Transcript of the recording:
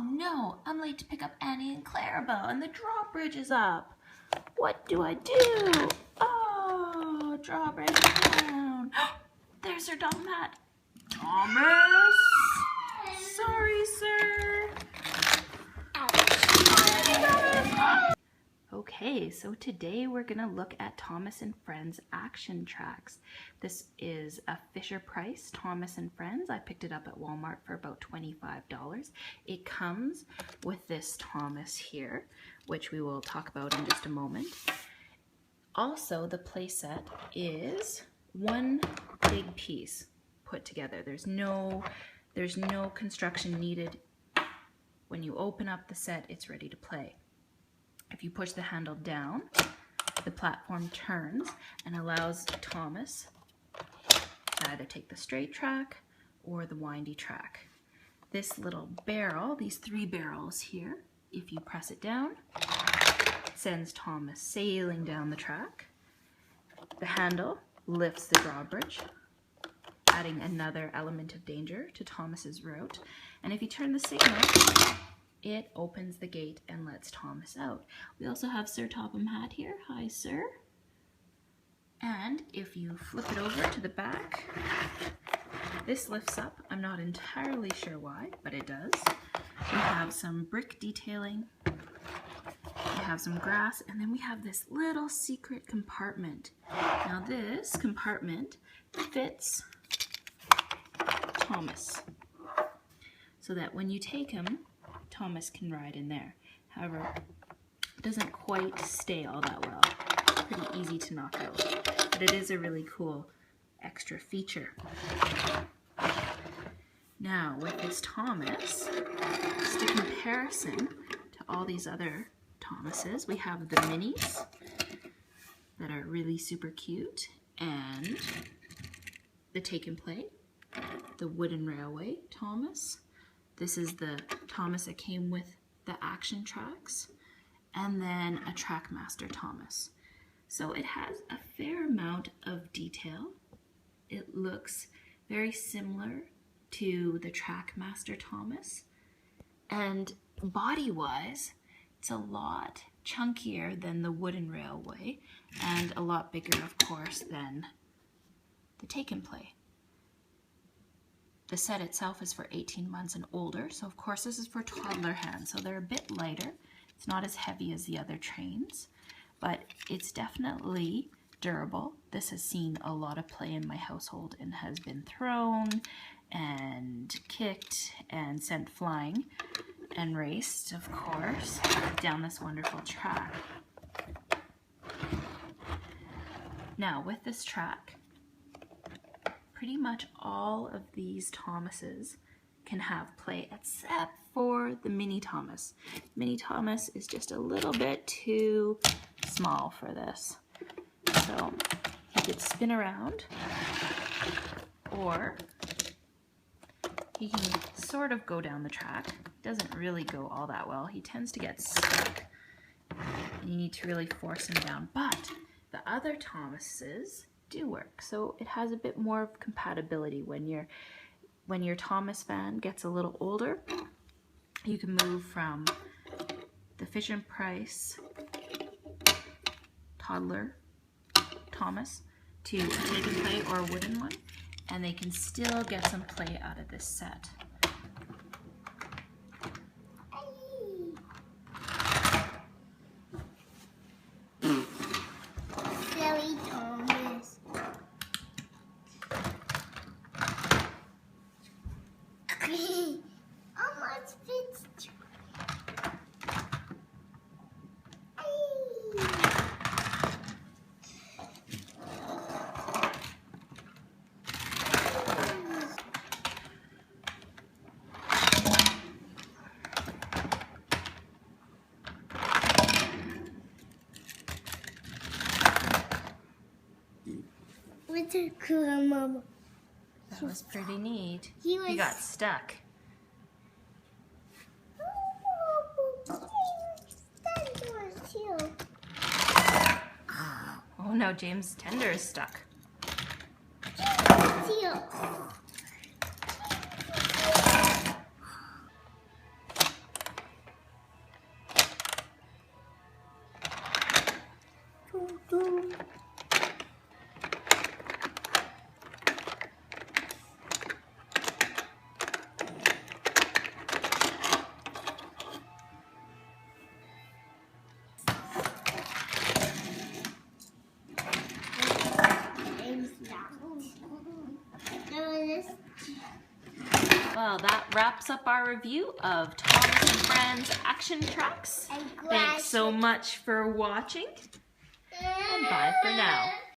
Oh no, I'm late to pick up Annie and Clarabelle and the drawbridge is up. What do I do? Oh, drawbridge down. There's her dumb mat. Thomas! Sorry, sir. Okay, so today we're gonna look at Thomas and Friends action tracks. This is a Fisher-Price Thomas and Friends. I picked it up at Walmart for about $25. It comes with this Thomas here, which we will talk about in just a moment. Also, the playset is one big piece put together. There's no construction needed. When you open up the set, it's ready to play. If you push the handle down, the platform turns and allows Thomas to either take the straight track or the windy track. This little barrel, these 3 barrels here, if you press it down, sends Thomas sailing down the track. The handle lifts the drawbridge, adding another element of danger to Thomas's route. And if you turn the signal, it opens the gate and lets Thomas out. We also have Sir Topham Hatt here. Hi, sir. And if you flip it over to the back, this lifts up. I'm not entirely sure why, but it does. We have some brick detailing. We have some grass, and then we have this little secret compartment. Now this compartment fits Thomas so that when you take him, Thomas can ride in there. However, it doesn't quite stay all that well. It's pretty easy to knock out, but it is a really cool extra feature. Now, with this Thomas, just a comparison to all these other Thomases, we have the minis that are really super cute, and the Take and Play, the Wooden Railway Thomas. This is the Thomas that came with the action tracks, and then a Trackmaster Thomas. So it has a fair amount of detail. It looks very similar to the Trackmaster Thomas, and body-wise, it's a lot chunkier than the Wooden Railway, and a lot bigger, of course, than the Take and Play. The set itself is for 18 months and older, so of course this is for toddler hands, so they're a bit lighter. It's not as heavy as the other trains, but it's definitely durable. This has seen a lot of play in my household and has been thrown and kicked and sent flying and raced, of course, down this wonderful track. Now, with this track, pretty much all of these Thomases can have play except for the Mini Thomas. Mini Thomas is just a little bit too small for this. So he could spin around, or he can sort of go down the track. Doesn't really go all that well. He tends to get stuck, and you need to really force him down. But the other Thomases do work, so it has a bit more of compatibility. When your Thomas fan gets a little older, you can move from the Fisher-Price toddler Thomas to a Take and Play or a wooden one, and they can still get some play out of this set. Silly Thomas. Almost fits. What's a cool mama? That was pretty neat. He got stuck. Oh no, James Tender is stuck. Well, that wraps up our review of Thomas and Friends Action Tracks. Thanks so much for watching, and bye for now.